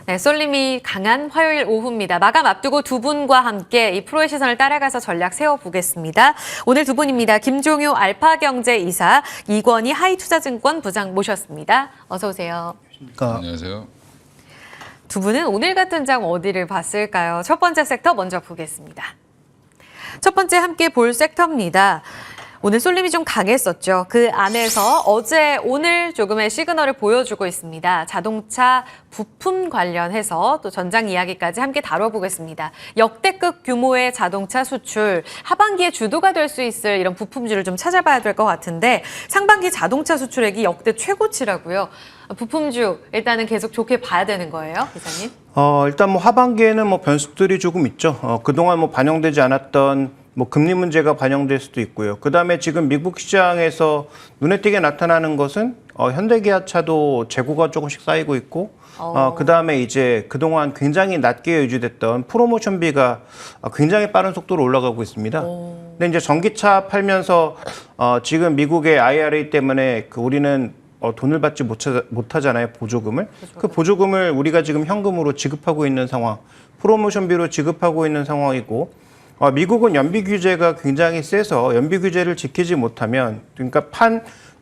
네, 쏠림이 강한 화요일 오후입니다. 마감 앞두고 두 분과 함께 이 프로의 시선을 따라가서 전략 세워보겠습니다. 오늘 두 분입니다. 김종효 알파경제이사, 이권희 하이투자증권 부장 모셨습니다. 어서 오세요. 안녕하세요. 두 분은 오늘 같은 장 어디를 봤을까요? 첫 번째 섹터 먼저 보겠습니다. 첫 번째 함께 볼 섹터입니다. 오늘 쏠림이 좀 강했었죠. 그 안에서 어제, 오늘 조금의 시그널을 보여주고 있습니다. 자동차 부품 관련해서 또 전장 이야기까지 함께 다뤄보겠습니다. 역대급 규모의 자동차 수출, 하반기에 주도가 될 수 있을 이런 부품주를 좀 찾아봐야 될 것 같은데 상반기 자동차 수출액이 역대 최고치라고요. 부품주 일단은 계속 좋게 봐야 되는 거예요, 기사님? 일단 뭐 하반기에는 뭐 변수들이 조금 있죠. 그동안 뭐 반영되지 않았던 뭐 금리 문제가 반영될 수도 있고요. 그다음에 지금 미국 시장에서 눈에 띄게 나타나는 것은 현대기아차도 재고가 조금씩 쌓이고 있고 그다음에 이제 그동안 굉장히 낮게 유지됐던 프로모션비가 굉장히 빠른 속도로 올라가고 있습니다. 근데 이제 전기차 팔면서 지금 미국의 IRA 때문에 우리는 돈을 받지 못하잖아요, 보조금을. 그 보조금을 우리가 지금 현금으로 지급하고 있는 상황, 프로모션비로 지급하고 있는 상황이고 미국은 연비 규제가 굉장히 세서 연비 규제를 지키지 못하면 그러니까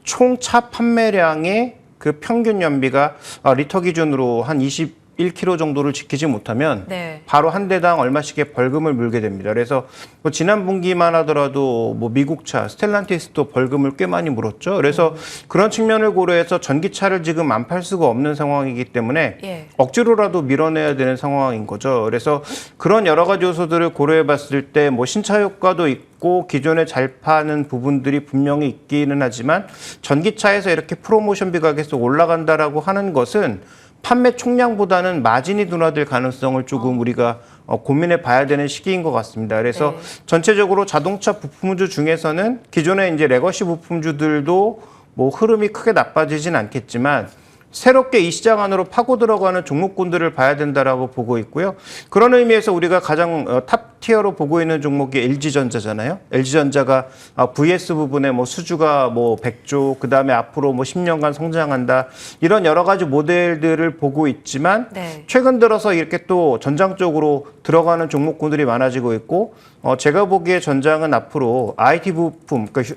총 차 판매량의 그 평균 연비가 리터 기준으로 한 21km 정도를 지키지 못하면 바로 한 대당 얼마씩의 벌금을 물게 됩니다. 그래서 뭐 지난 분기만 하더라도 뭐 미국 차 스텔란티스도 벌금을 꽤 많이 물었죠. 그래서 그런 측면을 고려해서 전기차를 지금 안 팔 수가 없는 상황이기 때문에 억지로라도 밀어내야 되는 상황인 거죠. 그래서 그런 여러 가지 요소들을 고려해 봤을 때 뭐 신차 효과도 있고 기존에 잘 파는 부분들이 분명히 있기는 하지만 전기차에서 이렇게 프로모션비가 계속 올라간다라고 하는 것은 판매 총량보다는 마진이 둔화될 가능성을 조금 우리가 고민해 봐야 되는 시기인 것 같습니다. 그래서 전체적으로 자동차 부품주 중에서는 기존의 이제 레거시 부품주들도 뭐 흐름이 크게 나빠지진 않겠지만 새롭게 이 시장 안으로 파고 들어가는 종목군들을 봐야 된다라고 보고 있고요. 그런 의미에서 우리가 가장 탑 티어로 보고 있는 종목이 LG전자잖아요. LG전자가 VS 부분에 뭐 수주가 뭐 100조, 그다음에 앞으로 뭐 10년간 성장한다. 이런 여러 가지 모델들을 보고 있지만 최근 들어서 이렇게 또 전장 쪽으로 들어가는 종목군들이 많아지고 있고 제가 보기에 전장은 앞으로 IT 부품, 그러니까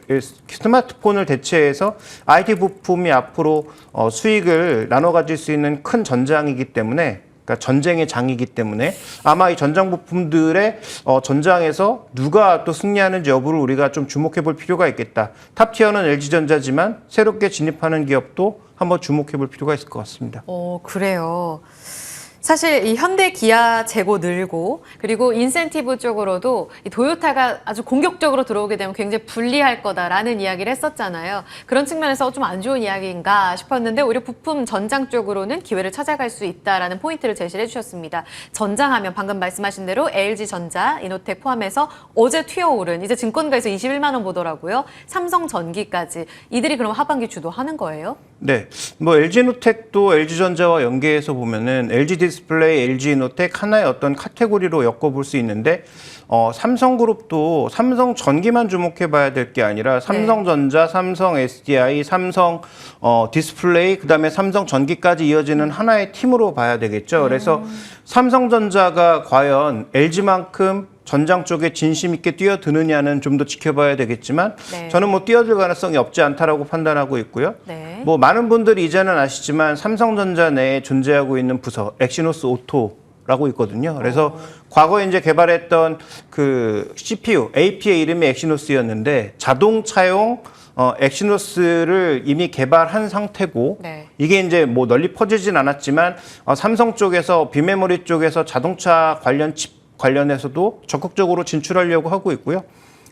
스마트폰을 대체해서 IT 부품이 앞으로 수익을 나눠 가질 수 있는 큰 전장이기 때문에 그러니까 전쟁의 장이기 때문에 아마 이 전장 부품들의 전장에서 누가 또 승리하는지 여부를 우리가 좀 주목해 볼 필요가 있겠다. 탑티어는 LG전자지만 새롭게 진입하는 기업도 한번 주목해 볼 필요가 있을 것 같습니다. 그래요. 사실 이 현대 기아 재고 늘고 그리고 인센티브 쪽으로도 이 도요타가 아주 공격적으로 들어오게 되면 굉장히 불리할 거다라는 이야기를 했었잖아요. 그런 측면에서 좀 안 좋은 이야기인가 싶었는데 오히려 부품 전장 쪽으로는 기회를 찾아갈 수 있다라는 포인트를 제시를 해주셨습니다. 전장하면 방금 말씀하신 대로 LG전자, 이노텍 포함해서 어제 튀어오른 이제 증권가에서 21만 원 보더라고요. 삼성전기까지 이들이 그럼 하반기 주도하는 거예요? 네, 뭐 LG노텍도 LG전자와 연계해서 보면은 LG 디스플레이, LG노텍 하나의 어떤 카테고리로 엮어볼 수 있는데 삼성그룹도 삼성전기만 주목해봐야 될 게 아니라 삼성전자, 삼성 SDI, 삼성 디스플레이, 그다음에 삼성전기까지 이어지는 하나의 팀으로 봐야 되겠죠. 그래서 삼성전자가 과연 LG만큼 전장 쪽에 진심 있게 뛰어드느냐는 좀 더 지켜봐야 되겠지만 저는 뭐 뛰어들 가능성이 없지 않다라고 판단하고 있고요. 뭐 많은 분들이 이제는 아시지만 삼성전자 내에 존재하고 있는 부서 엑시노스 오토라고 있거든요. 그래서 과거에 이제 개발했던 그 CPU, AP의 이름이 엑시노스였는데 자동차용 엑시노스를 이미 개발한 상태고 이게 이제 뭐 널리 퍼지진 않았지만 삼성 쪽에서 비메모리 쪽에서 자동차 관련 칩 관련해서도 적극적으로 진출하려고 하고 있고요.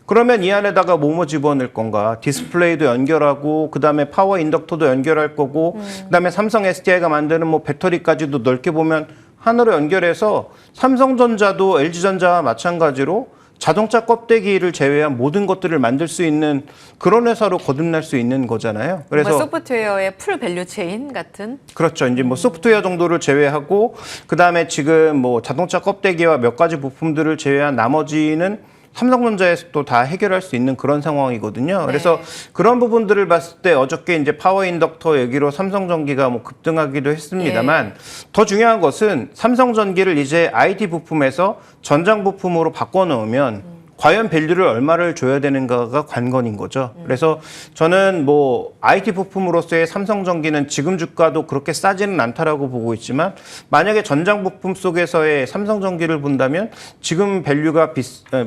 그러면 이 안에다가 뭐뭐 집어넣을 건가? 디스플레이도 연결하고 그다음에 파워 인덕터도 연결할 거고 그다음에 삼성 SDI가 만드는 뭐 배터리까지도 넓게 보면 하나로 연결해서 삼성전자도 LG전자와 마찬가지로 자동차 껍데기를 제외한 모든 것들을 만들 수 있는 그런 회사로 거듭날 수 있는 거잖아요. 그래서 소프트웨어의 풀 밸류 체인 같은? 그렇죠. 이제 뭐 소프트웨어 정도를 제외하고 그다음에 지금 뭐 자동차 껍데기와 몇 가지 부품들을 제외한 나머지는 삼성전자에서 또 다 해결할 수 있는 그런 상황이거든요. 네. 그래서 그런 부분들을 봤을 때 어저께 이제 파워 인덕터 얘기로 삼성전기가 뭐 급등하기도 했습니다만 더 중요한 것은 삼성전기를 이제 IT 부품에서 전장 부품으로 바꿔 놓으면 과연 밸류를 얼마를 줘야 되는가가 관건인 거죠. 그래서 저는 뭐 IT 부품으로서의 삼성전기는 지금 주가도 그렇게 싸지는 않다라고 보고 있지만 만약에 전장 부품 속에서의 삼성전기를 본다면 지금 밸류가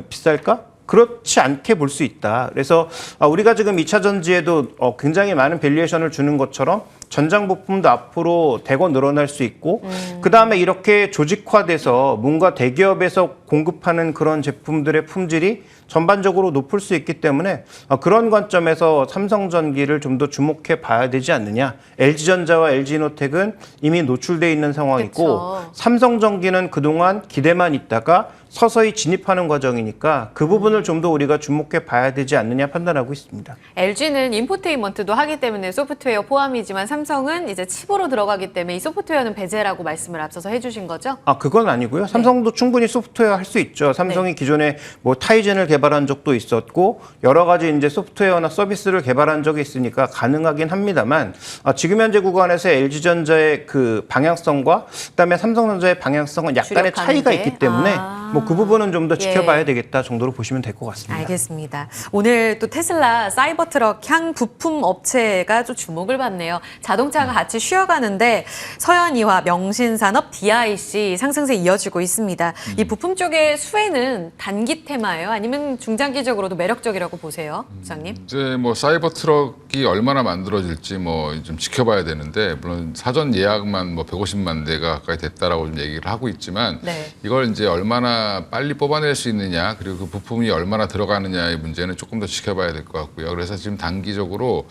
비쌀까? 그렇지 않게 볼 수 있다. 그래서 우리가 지금 2차 전지에도 굉장히 많은 밸류에이션을 주는 것처럼 전장 부품도 앞으로 대거 늘어날 수 있고 그다음에 이렇게 조직화돼서 뭔가 대기업에서 공급하는 그런 제품들의 품질이 전반적으로 높을 수 있기 때문에 그런 관점에서 삼성전기를 좀 더 주목해 봐야 되지 않느냐. LG전자와 LG노텍은 이미 노출돼 있는 상황이고 그쵸. 삼성전기는 그동안 기대만 있다가 서서히 진입하는 과정이니까 그 부분을 좀 더 우리가 주목해 봐야 되지 않느냐 판단하고 있습니다. LG는 인포테인먼트도 하기 때문에 소프트웨어 포함이지만 삼성은 이제 칩으로 들어가기 때문에 이 소프트웨어는 배제라고 말씀을 앞서서 해주신 거죠? 그건 아니고요. 삼성도 충분히 소프트웨어 할 수 있죠. 삼성이 기존에 뭐 타이젠을 개발한 적도 있었고 여러 가지 이제 소프트웨어나 서비스를 개발한 적이 있으니까 가능하긴 합니다만 지금 현재 구간에서 LG전자의 그 방향성과 그다음에 삼성전자의 방향성은 약간의 주력하는 차이가 게? 있기 때문에 뭐 그 부분은 좀 더 예. 지켜봐야 되겠다 정도로 보시면 될 것 같습니다. 알겠습니다. 오늘 또 테슬라 사이버트럭 향 부품 업체가 좀 주목을 받네요. 자동차가 같이 쉬어가는데 서현이와 명신산업, DIC 상승세 이어지고 있습니다. 이 부품 쪽의 수혜는 단기 테마예요? 아니면 중장기적으로도 매력적이라고 보세요, 부장님? 이제 뭐 사이버 트럭이 얼마나 만들어질지 뭐 좀 지켜봐야 되는데 물론 사전 예약만 뭐 150만 대가 가까이 됐다라고 좀 얘기를 하고 있지만 네. 이걸 이제 얼마나 빨리 뽑아낼 수 있느냐 그리고 그 부품이 얼마나 들어가느냐의 문제는 조금 더 지켜봐야 될 것 같고요. 그래서 지금 단기적으로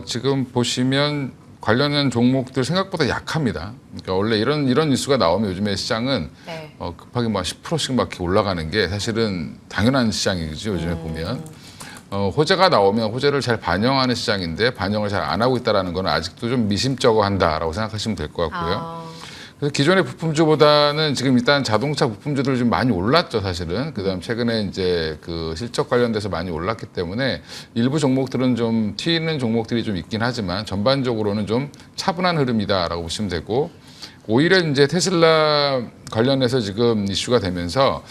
지금 보시면 관련된 종목들 생각보다 약합니다. 그러니까 원래 이런 뉴스가 나오면 요즘에 시장은 네. 급하게 막 10%씩 막 이렇게 올라가는 게 사실은 당연한 시장이죠. 요즘에 보면. 호재가 나오면 호재를 잘 반영하는 시장인데 반영을 잘 안 하고 있다는 건 아직도 좀 미심쩍어 한다라고 생각하시면 될 것 같고요. 그래서 기존의 부품주보다는 지금 일단 자동차 부품주들 좀 많이 올랐죠, 사실은. 그다음 최근에 이제 그 실적 관련돼서 많이 올랐기 때문에 일부 종목들은 좀 튀는 종목들이 좀 있긴 하지만 전반적으로는 좀 차분한 흐름이다라고 보시면 되고 오히려 이제 테슬라 관련해서 지금 이슈가 되면서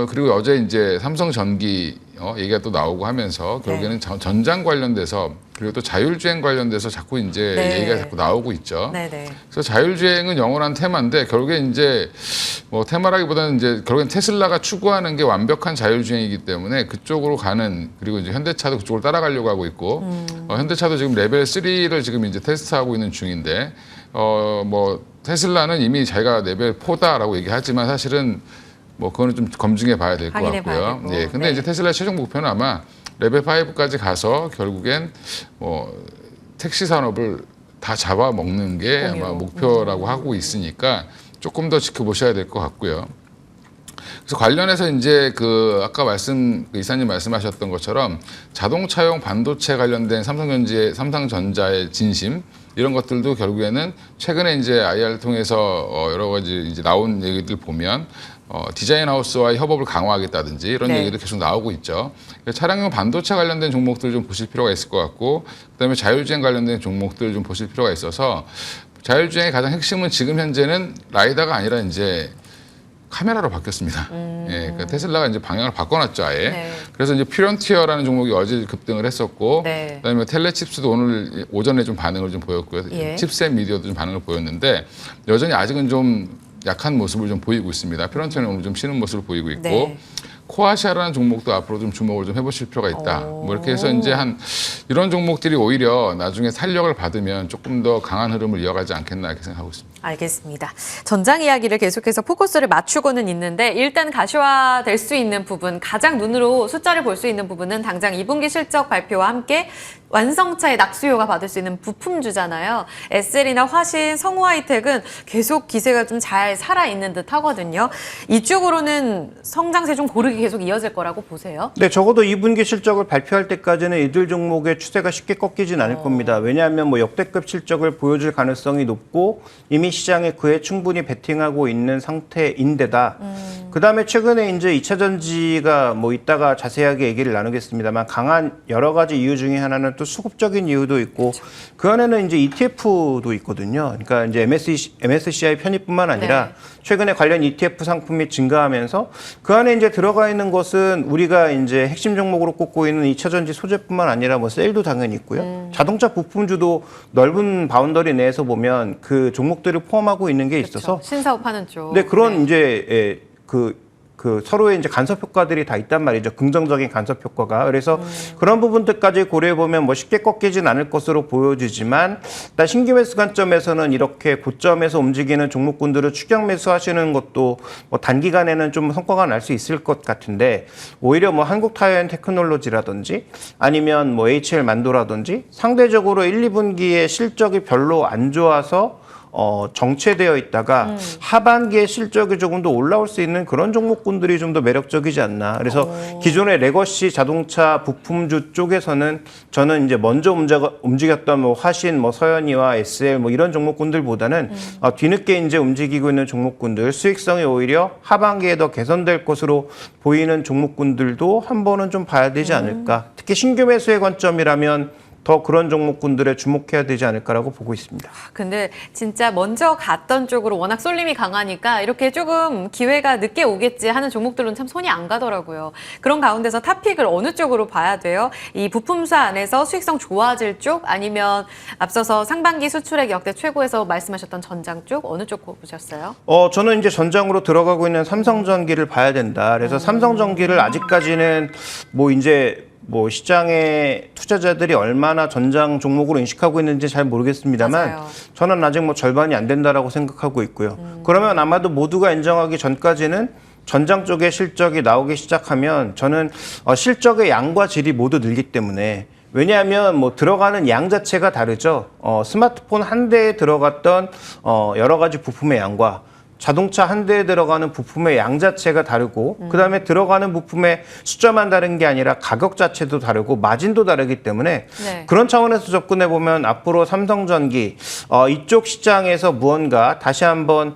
그리고 어제 이제 삼성전기 얘기가 또 나오고 하면서 결국에는 전장 관련돼서 그리고 또 자율주행 관련돼서 자꾸 이제 네. 얘기가 자꾸 나오고 있죠. 네네. 그래서 자율주행은 영원한 테마인데 결국에 이제 뭐 테마라기보다는 이제 결국엔 테슬라가 추구하는 게 완벽한 자율주행이기 때문에 그쪽으로 가는 그리고 이제 현대차도 그쪽으로 따라가려고 하고 있고 현대차도 지금 레벨 3를 지금 이제 테스트하고 있는 중인데 뭐 테슬라는 이미 자기가 레벨 4다라고 얘기하지만 사실은 뭐 그거는 좀 검증해 봐야 될 것 확인해 봐야 같고요. 되고. 예, 근데 네. 이제 테슬라의 최종 목표는 아마 레벨 5까지 가서 결국엔 뭐 택시 산업을 다 잡아먹는 게 아마 공유로. 목표라고 하고 있으니까 조금 더 지켜보셔야 될 것 같고요. 그래서 관련해서 이제 그 아까 이사님 말씀하셨던 것처럼 자동차용 반도체 관련된 삼성전자의 진심 이런 것들도 결국에는 최근에 이제 IR을 통해서 여러 가지 이제 나온 얘기들 보면 디자인 하우스와의 협업을 강화하겠다든지 이런 네. 얘기도 계속 나오고 있죠. 차량용 반도체 관련된 종목들 좀 보실 필요가 있을 것 같고 그다음에 자율주행 관련된 종목들 좀 보실 필요가 있어서 자율주행의 가장 핵심은 지금 현재는 라이다가 아니라 이제 카메라로 바뀌었습니다. 예, 그러니까 테슬라가 이제 방향을 바꿔놨죠, 아예. 네. 그래서 이제 퓨런티어라는 종목이 어제 급등을 했었고, 네. 그다음에 텔레칩스도 오늘 오전에 좀 반응을 좀 보였고요. 예. 칩셋 미디어도 좀 반응을 보였는데 여전히 아직은 좀 약한 모습을 좀 보이고 있습니다. 퓨런티어는 오늘 좀 쉬는 모습을 보이고 있고. 네. 코아시아라는 종목도 앞으로 좀 주목을 좀 해보실 필요가 있다. 뭐 이렇게 해서 이제 이런 종목들이 오히려 나중에 탄력을 받으면 조금 더 강한 흐름을 이어가지 않겠나 이렇게 생각하고 있습니다. 알겠습니다. 전장 이야기를 계속해서 포커스를 맞추고는 있는데 일단 가시화될 수 있는 부분, 가장 눈으로 숫자를 볼 수 있는 부분은 당장 2분기 실적 발표와 함께 완성차의 낙수효가 받을 수 있는 부품주잖아요. SL이나 화신, 성우하이텍은 계속 기세가 좀 잘 살아있는 듯 하거든요. 이쪽으로는 성장세 좀 고르게 계속 이어질 거라고 보세요? 네, 적어도 2분기 실적을 발표할 때까지는 이들 종목의 추세가 쉽게 꺾이진 않을 겁니다. 왜냐하면 뭐 역대급 실적을 보여줄 가능성이 높고 이미 시장에 그에 충분히 베팅하고 있는 상태인데다 그다음에 최근에 이제 2차 전지가 뭐 이따가 자세하게 얘기를 나누겠습니다만 강한 여러 가지 이유 중에 하나는 또 수급적인 이유도 있고 그 안에는 이제 ETF도 있거든요. 그러니까 이제 MSCI 편입뿐만 아니라 네. 최근에 관련 ETF 상품이 증가하면서 그 안에 이제 들어가 있는 것은 우리가 이제 핵심 종목으로 꼽고 있는 2차 전지 소재뿐만 아니라 뭐 셀도 당연히 있고요. 자동차 부품주도 넓은 바운더리 내에서 보면 그 종목들을 포함하고 있는 게 있어서 그렇죠. 신사업 하는 쪽. 네, 그런 이제 그 서로의 이제 간섭 효과들이 다 있단 말이죠. 긍정적인 간섭 효과가. 그래서 그런 부분들까지 고려해 보면 뭐 쉽게 꺾이진 않을 것으로 보여지지만 일단 신규 매수 관점에서는 이렇게 고점에서 움직이는 종목군들을 추격 매수하시는 것도 뭐 단기간에는 좀 성과가 날 수 있을 것 같은데 오히려 뭐 한국 타이어 앤 테크놀로지라든지 아니면 뭐 HL 만도라든지 상대적으로 1, 2분기에 실적이 별로 안 좋아서 정체되어 있다가 하반기에 실적이 조금 더 올라올 수 있는 그런 종목군들이 좀 더 매력적이지 않나. 그래서 기존의 레거시 자동차 부품주 쪽에서는 저는 이제 먼저 움직였던 뭐 화신, 뭐 서현이와 SL 뭐 이런 종목군들보다는 뒤늦게 이제 움직이고 있는 종목군들 수익성이 오히려 하반기에 더 개선될 것으로 보이는 종목군들도 한 번은 좀 봐야 되지 않을까. 특히 신규 매수의 관점이라면 더 그런 종목군들에 주목해야 되지 않을까라고 보고 있습니다. 근데 진짜 먼저 갔던 쪽으로 워낙 쏠림이 강하니까 이렇게 조금 기회가 늦게 오겠지 하는 종목들은 참 손이 안 가더라고요. 그런 가운데서 탑픽을 어느 쪽으로 봐야 돼요? 이 부품사 안에서 수익성 좋아질 쪽 아니면 앞서서 상반기 수출액 역대 최고에서 말씀하셨던 전장 쪽 어느 쪽 보셨어요? 저는 이제 전장으로 들어가고 있는 삼성전기를 봐야 된다. 그래서 삼성전기를 아직까지는 뭐 이제 뭐 시장의 투자자들이 얼마나 전장 종목으로 인식하고 있는지 잘 모르겠습니다만 맞아요. 저는 아직 뭐 절반이 안 된다라고 생각하고 있고요. 그러면 아마도 모두가 인정하기 전까지는 전장 쪽의 실적이 나오기 시작하면 저는 실적의 양과 질이 모두 늘기 때문에 왜냐하면 뭐 들어가는 양 자체가 다르죠. 스마트폰 한 대에 들어갔던 여러 가지 부품의 양과 자동차 한 대에 들어가는 부품의 양 자체가 다르고 그다음에 들어가는 부품의 숫자만 다른 게 아니라 가격 자체도 다르고 마진도 다르기 때문에 네. 그런 차원에서 접근해 보면 앞으로 삼성전기 이쪽 시장에서 무언가 다시 한번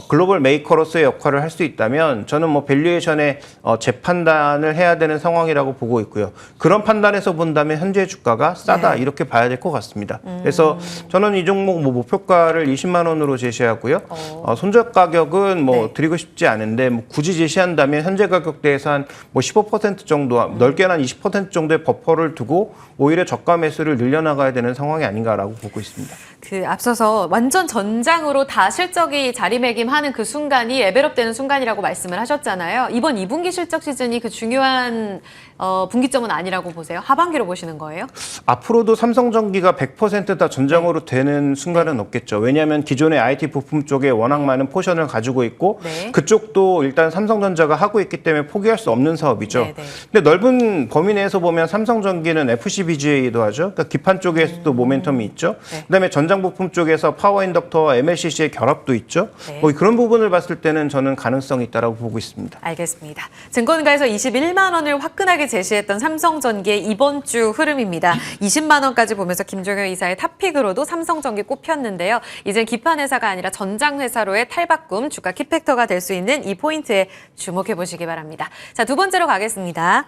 글로벌 메이커로서의 역할을 할 수 있다면 저는 뭐 밸류에이션의 재판단을 해야 되는 상황이라고 보고 있고요. 그런 판단에서 본다면 현재 주가가 싸다 네. 이렇게 봐야 될 것 같습니다. 그래서 저는 이 종목 뭐 목표가를 20만 원으로 제시하고요. 손절 가격은 뭐 네. 드리고 싶지 않은데 뭐 굳이 제시한다면 현재 가격대에서 한 뭐 15% 정도 넓게는 한 20% 정도의 버퍼를 두고 오히려 저가 매수를 늘려나가야 되는 상황이 아닌가라고 보고 있습니다. 그 앞서서 완전 전장으로 다 실적이 자리매김하는 그 순간이 레벨업되는 순간이라고 말씀을 하셨잖아요. 이번 2분기 실적 시즌이 그 중요한 분기점은 아니라고 보세요? 하반기로 보시는 거예요? 앞으로도 삼성전기가 100%다 전장으로 되는 순간은 없겠죠. 왜냐하면 기존의 IT 부품 쪽에 워낙 많은 포션을 가지고 있고 네. 그쪽도 일단 삼성전자가 하고 있기 때문에 포기할 수 없는 사업이죠. 네, 네. 근데 넓은 범위 내에서 보면 삼성전기는 FCBGA도 하죠. 그러니까 기판 쪽에서도 모멘텀이 있죠. 네. 그다음에 전장 부품 쪽에서 파워 인덕터와 MLCC의 결합도 있죠. 네. 뭐 그런 부분을 봤을 때는 저는 가능성이 있다라고 보고 있습니다. 알겠습니다. 증권가에서 21만 원을 화끈하게 제시했던 삼성전기의 이번 주 흐름입니다. 20만 원까지 보면서 김종현 이사의 탑픽으로도 삼성전기 꼽혔는데요. 이제 기판 회사가 아니라 전장 회사로의 탈바꿈 주가 키팩터가 될 수 있는 이 포인트에 주목해 보시기 바랍니다. 자, 두 번째로 가겠습니다.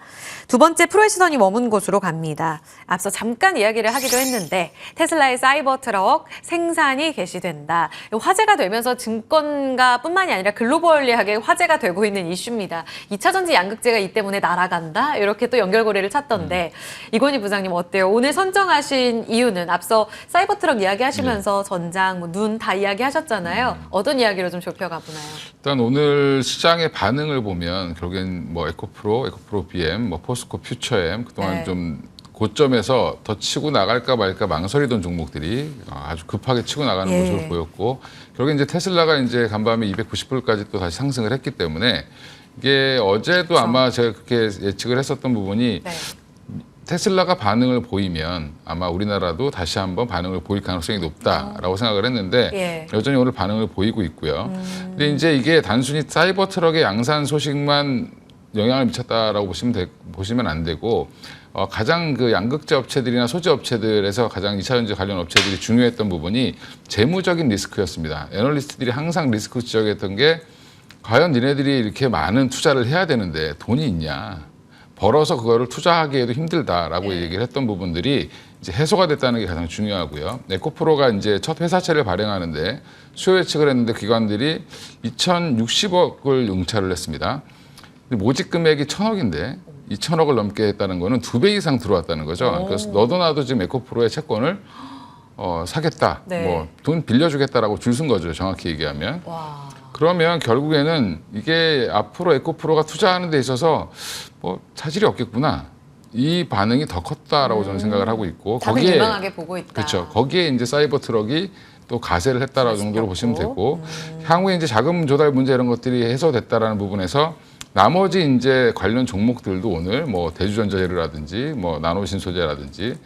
두 번째 프로의 시선이 머문 곳으로 갑니다. 앞서 잠깐 이야기를 하기도 했는데 테슬라의 사이버 트럭 생산이 개시된다. 화제가 되면서 증권가뿐만이 아니라 글로벌리하게 화제가 되고 있는 이슈입니다. 2차 전지 양극재가 이 때문에 날아간다. 이렇게 또 연결고리를 찾던데 이건희 부장님 어때요? 오늘 선정하신 이유는 앞서 사이버 트럭 이야기하시면서 전장, 뭐 눈 다 이야기하셨잖아요. 어떤 이야기로 좀 좁혀가 보나요? 일단 오늘 시장의 반응을 보면 결국엔 뭐 에코프로 BM, 뭐 포스코 퓨처엠 그동안 네. 좀 고점에서 더 치고 나갈까 말까 망설이던 종목들이 아주 급하게 치고 나가는 예. 모습을 보였고 결국에 이제 테슬라가 이제 간밤에 290불까지 또 다시 상승을 했기 때문에 이게 어제도 그렇죠. 아마 제가 그렇게 예측을 했었던 부분이 네. 테슬라가 반응을 보이면 아마 우리나라도 다시 한번 반응을 보일 가능성이 높다라고 생각을 했는데 예. 여전히 오늘 반응을 보이고 있고요. 근데 이제 이게 단순히 사이버 트럭의 양산 소식만 영향을 미쳤다라고 보시면 안 되고 가장 그 양극재 업체들이나 소재 업체들에서 가장 2차 전지 관련 업체들이 중요했던 부분이 재무적인 리스크였습니다. 애널리스트들이 항상 리스크 지적했던 게 과연 니네들이 이렇게 많은 투자를 해야 되는데 돈이 있냐? 벌어서 그거를 투자하기에도 힘들다라고 얘기를 했던 부분들이 이제 해소가 됐다는 게 가장 중요하고요. 에코프로가 이제 첫 회사채를 발행하는데 수요 예측을 했는데 기관들이 2,060억을 응찰을 했습니다. 근데 모집 금액이 1,000억인데 2,000억을 넘게 했다는 거는 2배 이상 들어왔다는 거죠. 그래서 너도 나도 지금 에코프로의 채권을 사겠다, 네. 뭐 돈 빌려주겠다라고 줄 쓴 거죠. 정확히 얘기하면. 와. 그러면 결국에는 이게 앞으로 에코프로가 투자하는 데 있어서 뭐 차질이 없겠구나. 이 반응이 더 컸다라고 저는 생각을 하고 있고 답을 유망하게 보고 있다. 그렇죠. 거기에 이제 사이버 트럭이 또 가세를 했다라고 정도로 보시면 되고 향후에 이제 자금 조달 문제 이런 것들이 해소됐다라는 부분에서 나머지 이제 관련 종목들도 오늘 뭐 대주전자재료라든지 뭐 나노신소재라든지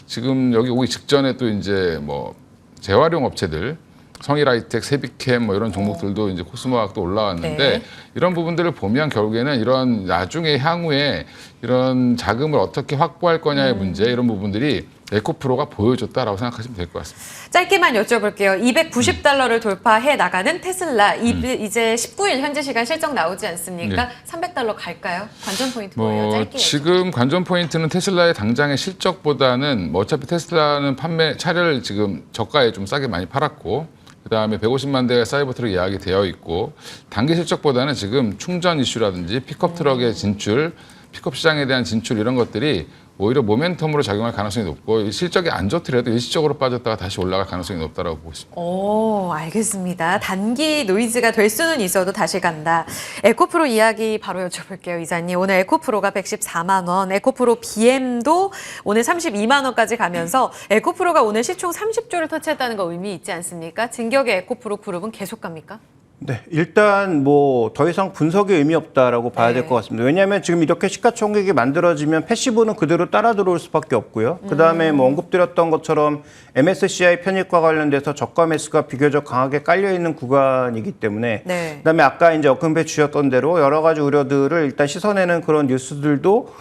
지금 여기 오기 직전에 또 이제 뭐 재활용 업체들 성일하이텍, 세비캠 뭐 이런 종목들도 이제 코스모학도 올라왔는데 네. 이런 부분들을 보면 결국에는 이런 나중에 향후에 이런 자금을 어떻게 확보할 거냐의 문제 이런 부분들이 에코프로가 보여줬다라고 생각하시면 될 것 같습니다. 짧게만 여쭤볼게요. 290달러를 돌파해 나가는 테슬라. 이제 19일 현지 시간 실적 나오지 않습니까? 네. 300달러 갈까요? 관전 포인트 뭐예요? 짧게. 지금 관전 포인트는 테슬라의 당장의 실적보다는 뭐 어차피 테슬라는 차를 지금 저가에 좀 싸게 많이 팔았고 그다음에 150만 대의 사이버 트럭 예약이 되어 있고 단기 실적보다는 지금 충전 이슈라든지 픽업 트럭의 진출, 픽업 시장에 대한 진출 이런 것들이 오히려 모멘텀으로 작용할 가능성이 높고 실적이 안 좋더라도 일시적으로 빠졌다가 다시 올라갈 가능성이 높다라고 보고 있습니다. 오, 알겠습니다. 단기 노이즈가 될 수는 있어도 다시 간다. 에코프로 이야기 바로 여쭤볼게요, 이사님. 오늘 에코프로가 114만 원, 에코프로 BM도 오늘 32만 원까지 가면서 에코프로가 오늘 시총 30조를 터치했다는 거 의미 있지 않습니까? 진격의 에코프로 그룹은 계속 갑니까? 네, 일단 뭐 더 이상 분석이 의미 없다라고 봐야 될 네. 것 같습니다. 왜냐하면 지금 이렇게 시가총액이 만들어지면 패시브는 그대로 따라 들어올 수밖에 없고요. 그다음에 뭐 언급드렸던 것처럼 MSCI 편입과 관련돼서 저가 매수가 비교적 강하게 깔려 있는 구간이기 때문에 네. 그다음에 아까 이제 언급해 주셨던 대로 여러 가지 우려들을 일단 씻어내는 그런 뉴스들도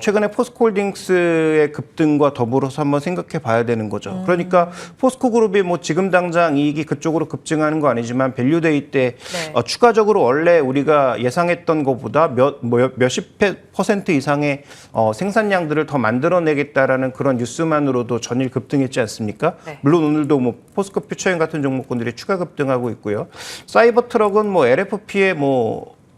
최근에 포스코홀딩스의 급등과 더불어서 한번 생각해 봐야 되는 거죠. 그러니까 포스코그룹이 뭐 지금 당장 이익이 그쪽으로 급증하는 거 아니지만 밸류데이 때 네. 추가적으로 원래 우리가 예상했던 것보다 몇십 % 이상의 생산량들을 더 만들어내겠다라는 그런 뉴스만으로도 전일 급등했지 않습니까? 네. 물론 오늘도 뭐 포스코 퓨처인 같은 종목군들이 추가 급등하고 있고요. 사이버 트럭은 뭐 LFP의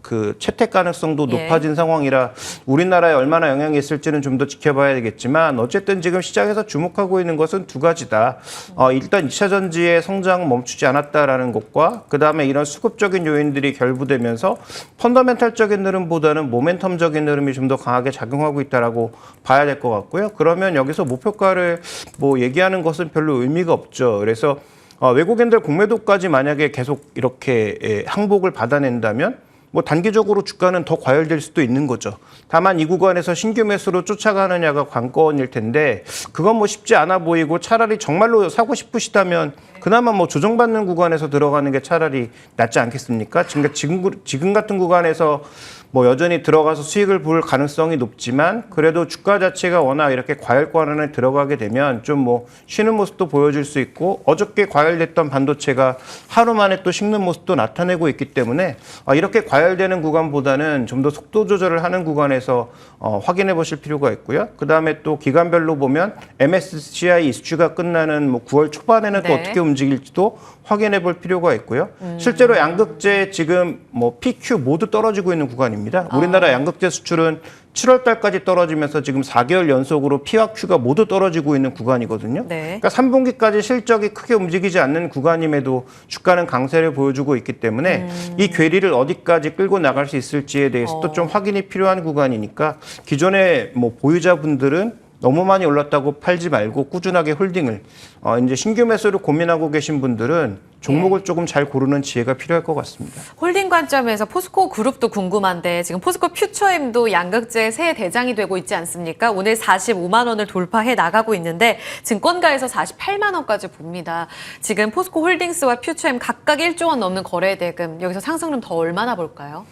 그 채택 가능성도 예. 높아진 상황이라 우리나라에 얼마나 영향이 있을지는 좀 더 지켜봐야 되겠지만 어쨌든 지금 시장에서 주목하고 있는 것은 두 가지다. 일단 2차 전지의 성장은 멈추지 않았다라는 것과 그다음에 이런 수급적인 요인들이 결부되면서 펀더멘탈적인 흐름보다는 모멘텀적인 흐름이 좀 더 강하게 작용하고 있다라고 봐야 될 것 같고요. 그러면 여기서 목표가를 뭐 얘기하는 것은 별로 의미가 없죠. 그래서 외국인들 공매도까지 만약에 계속 이렇게 항복을 받아낸다면 뭐 단기적으로 주가는 더 과열될 수도 있는 거죠. 다만 이 구간에서 신규 매수로 쫓아가느냐가 관건일 텐데 그건 뭐 쉽지 않아 보이고 차라리 정말로 사고 싶으시다면 그나마 뭐 조정받는 구간에서 들어가는 게 차라리 낫지 않겠습니까? 지금 같은 구간에서 뭐 여전히 들어가서 수익을 볼 가능성이 높지만 그래도 주가 자체가 워낙 이렇게 과열권안에 들어가게 되면 좀 뭐 쉬는 모습도 보여줄 수 있고 어저께 과열됐던 반도체가 하루 만에 또 식는 모습도 나타내고 있기 때문에 이렇게 과열되는 구간보다는 좀 더 속도 조절을 하는 구간에서 확인해 보실 필요가 있고요. 그다음에 또 기간별로 보면 MSCI 이슈가 끝나는 뭐 9월 초반에는 또 네. 어떻게 움직일지도 확인해 볼 필요가 있고요. 실제로 양극재 지금 뭐 PQ 모두 떨어지고 있는 구간입니다. 우리나라 양극재 수출은 7월 달까지 떨어지면서 지금 4개월 연속으로 P와 Q가 모두 떨어지고 있는 구간이거든요. 네. 그러니까 3분기까지 실적이 크게 움직이지 않는 구간임에도 주가는 강세를 보여주고 있기 때문에 이 괴리를 어디까지 끌고 나갈 수 있을지에 대해서도 좀 확인이 필요한 구간이니까 기존의 뭐 보유자분들은 너무 많이 올랐다고 팔지 말고 꾸준하게 홀딩을 이제 신규 매수를 고민하고 계신 분들은 종목을 조금 잘 고르는 지혜가 필요할 것 같습니다. 홀딩 관점에서 포스코 그룹도 궁금한데 지금 포스코 퓨처엠도 양극재 새 대장이 되고 있지 않습니까? 오늘 45만 원을 돌파해 나가고 있는데 증권가에서 48만 원까지 봅니다. 지금 포스코 홀딩스와 퓨처엠 각각 1조 원 넘는 거래 대금 여기서 상승률 더 얼마나 볼까요?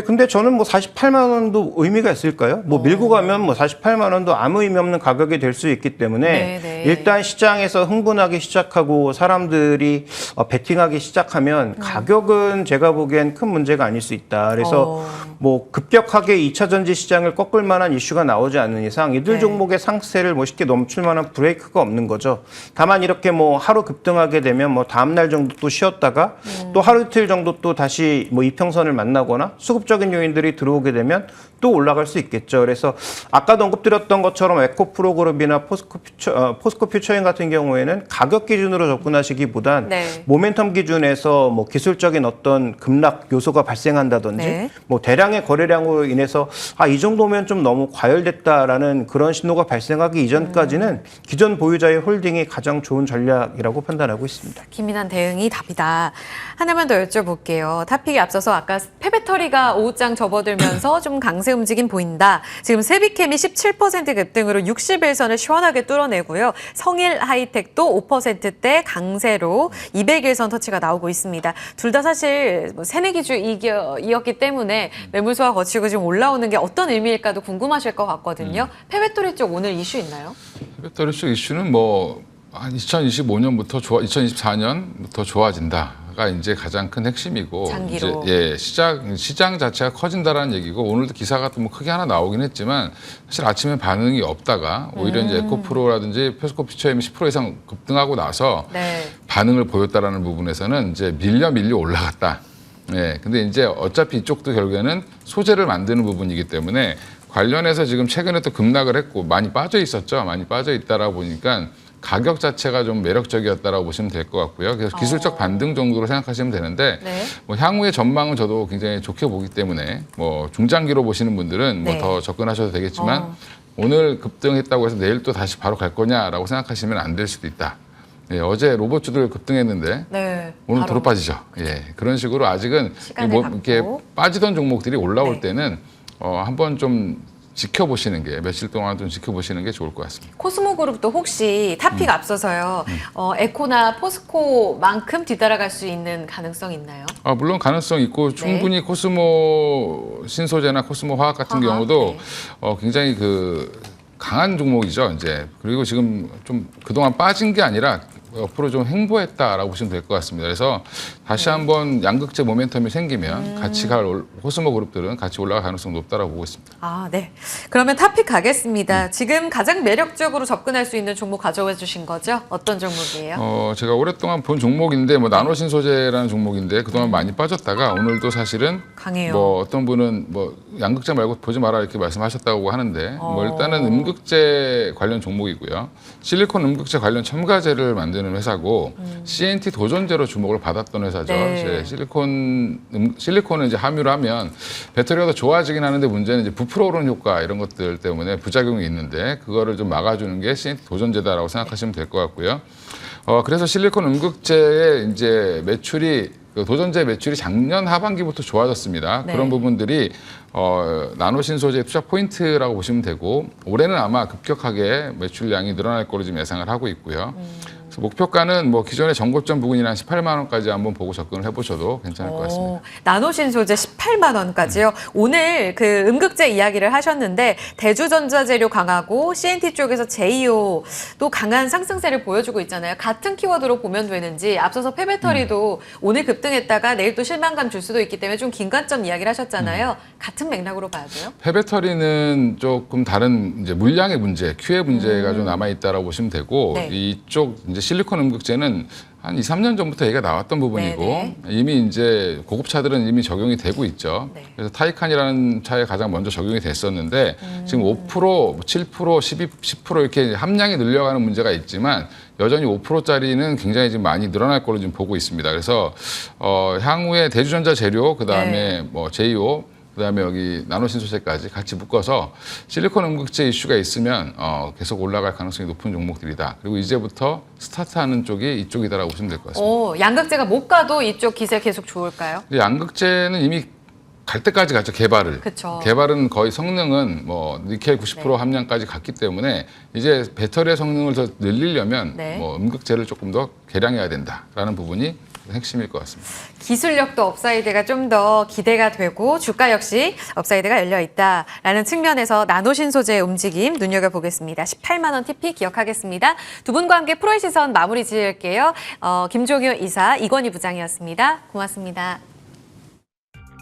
근데 저는 뭐 48만 원도 의미가 있을까요? 뭐 밀고 가면 뭐 48만 원도 아무 의미 없는 가격이 될 수 있기 때문에 네네. 일단 시장에서 흥분하기 시작하고 사람들이 베팅하기 시작하면 가격은 제가 보기엔 큰 문제가 아닐 수 있다. 그래서 뭐 급격하게 2차 전지 시장을 꺾을 만한 이슈가 나오지 않는 이상 이들 네. 종목의 상세를 멋있게 넘출 만한 브레이크가 없는 거죠. 다만 이렇게 뭐 하루 급등하게 되면 뭐 다음 날 정도 또 쉬었다가 또 하루 이틀 정도 또 다시 뭐 이평선을 만나거나 수급적인 요인들이 들어오게 되면 또 올라갈 수 있겠죠. 그래서 아까도 언급드렸던 것처럼 에코프로그룹이나 포스코 퓨처인 같은 경우에는 가격 기준으로 접근하시기보단 네. 모멘텀 기준에서 뭐 기술적인 어떤 급락 요소가 발생한다든지 네. 뭐 대량의 거래량으로 인해서 이 정도면 좀 너무 과열됐다라는 그런 신호가 발생하기 이전까지는 기존 보유자의 홀딩이 가장 좋은 전략이라고 판단하고 있습니다. 기민한 대응이 답이다. 하나만 더 여쭤볼게요. 타픽에 앞서서 아까 폐배터리가 오후장 접어들면서 좀 강세 움직임 보인다. 지금 세비캠이 17% 급등으로 60일선을 시원하게 뚫어내고요. 성일 하이텍도 5%대 강세로 200일선 터치가 나오고 있습니다. 둘 다 사실 뭐 새내기주 이었기 때문에 매물소가 거치고 지금 올라오는 게 어떤 의미일까도 궁금하실 것 같거든요. 폐배터리 쪽 오늘 이슈 있나요? 배터리 쪽 이슈는 뭐 한 2025년부터 2024년부터 좋아진다가 이제 가장 큰 핵심이고 장기로. 이제 시장 자체가 커진다라는 얘기고 오늘도 기사가 또 뭐 크게 하나 나오긴 했지만 사실 아침에 반응이 없다가 오히려 이제 에코프로라든지 포스코 퓨처엠이 10% 이상 급등하고 나서 네. 반응을 보였다라는 부분에서는 이제 밀려 올라갔다. 네, 근데 이제 어차피 이쪽도 결국에는 소재를 만드는 부분이기 때문에 관련해서 지금 최근에 또 급락을 했고 많이 빠져 있었죠. 많이 빠져 있다라 보니까 가격 자체가 좀 매력적이었다라고 보시면 될 것 같고요. 그래서 기술적 반등 정도로 생각하시면 되는데 네. 뭐 향후의 전망은 저도 굉장히 좋게 보기 때문에 뭐 중장기로 보시는 분들은 뭐 네. 더 접근하셔도 되겠지만 오늘 급등했다고 해서 내일 또 다시 바로 갈 거냐라고 생각하시면 안 될 수도 있다. 예, 어제 로봇주들 급등했는데 네. 오늘 바로. 도로 빠지죠. 예, 그런 식으로 아직은 시간을 이렇게 갖고. 빠지던 종목들이 올라올 네. 때는 한번 좀 지켜보시는 게 며칠 동안 좀 지켜보시는 게 좋을 것 같습니다. 코스모 그룹도 혹시 탑픽 앞서서요. 에코나 포스코만큼 뒤따라갈 수 있는 가능성 있나요? 물론 가능성 있고 충분히 코스모 신소재나 코스모 화학 같은 화학, 경우도 네. 굉장히 강한 종목이죠. 이제 그리고 지금 좀 그동안 빠진 게 아니라 옆으로 좀 횡보했다라고 보시면 될 것 같습니다. 그래서 다시 한번 양극재 모멘텀이 생기면 같이 갈 코스모 그룹들은 같이 올라갈 가능성 높다라고 보고 있습니다. 네. 그러면 탑픽 가겠습니다. 지금 가장 매력적으로 접근할 수 있는 종목 가져와 주신 거죠? 어떤 종목이에요? 제가 오랫동안 본 종목인데 뭐 나노신소재라는 종목인데 그동안 많이 빠졌다가 오늘도 사실은 강해요. 뭐 어떤 분은 뭐 양극재 말고 보지 마라 이렇게 말씀하셨다고 하는데 뭐 일단은 음극재 관련 종목이고요. 실리콘 음극재 관련 첨가제를 만드는 회사고 CNT 도전제로 주목을 받았던 회사죠. 네. 이제 실리콘은 이제 함유를 하면 배터리가 더 좋아지긴 하는데 문제는 이제 부풀어 오르는 효과 이런 것들 때문에 부작용이 있는데 그거를 좀 막아주는 게 CNT 도전제다라고 생각하시면 될 것 같고요. 그래서 실리콘 음극재의 이제 매출이 도전제 매출이 작년 하반기부터 좋아졌습니다. 네. 그런 부분들이 나노신소재 투자 포인트라고 보시면 되고 올해는 아마 급격하게 매출량이 늘어날 거로 지금 예상을 하고 있고요. 그래서 목표가는 뭐 기존의 전고점 부근이랑 18만 원까지 한번 보고 접근을 해보셔도 괜찮을 것 같습니다. 나노신 소재 18만 원까지요. 오늘 그 음극재 이야기를 하셨는데 대주전자재료 강하고 CNT 쪽에서 제이오도 강한 상승세를 보여주고 있잖아요. 같은 키워드로 보면 되는지 앞서서 폐배터리도 오늘 급등했다가 내일 또 실망감 줄 수도 있기 때문에 좀 긴관점 이야기를 하셨잖아요. 같은 맥락으로 봐야 돼요? 폐배터리는 조금 다른 이제 물량의 문제, Q의 문제가 좀 남아 있다라고 보시면 되고 네. 이쪽 이제 실리콘 음극재는 한 2, 3년 전부터 얘기가 나왔던 부분이고 네네. 이미 이제 고급차들은 이미 적용이 되고 있죠. 네. 그래서 타이칸이라는 차에 가장 먼저 적용이 됐었는데 지금 5%, 7%, 10% 이렇게 함량이 늘려가는 문제가 있지만 여전히 5%짜리는 굉장히 지금 많이 늘어날 걸로 지금 보고 있습니다. 그래서 향후에 대주전자 재료 그다음에 네. 뭐 제이오 그다음에 여기 나노신소재까지 같이 묶어서 실리콘 음극재 이슈가 있으면 계속 올라갈 가능성이 높은 종목들이다. 그리고 이제부터 스타트하는 쪽이 이쪽이다라고 보시면 될 것 같습니다. 양극재가 못 가도 이쪽 기세 계속 좋을까요? 근데 양극재는 이미 갈 때까지 갔죠. 개발을. 그쵸. 개발은 거의 성능은 뭐 니켈 90% 함량까지 갔기 때문에 이제 배터리의 성능을 더 늘리려면 네. 뭐 음극재를 조금 더 개량해야 된다라는 부분이 핵심일 것 같습니다. 기술력도 업사이드가 좀 더 기대가 되고 주가 역시 업사이드가 열려 있다라는 측면에서 나노신소재의 움직임 눈여겨보겠습니다. 18만 원 TP 기억하겠습니다. 두 분과 함께 프로의 시선 마무리 지을게요. 김종효 이사, 이건희 부장이었습니다. 고맙습니다.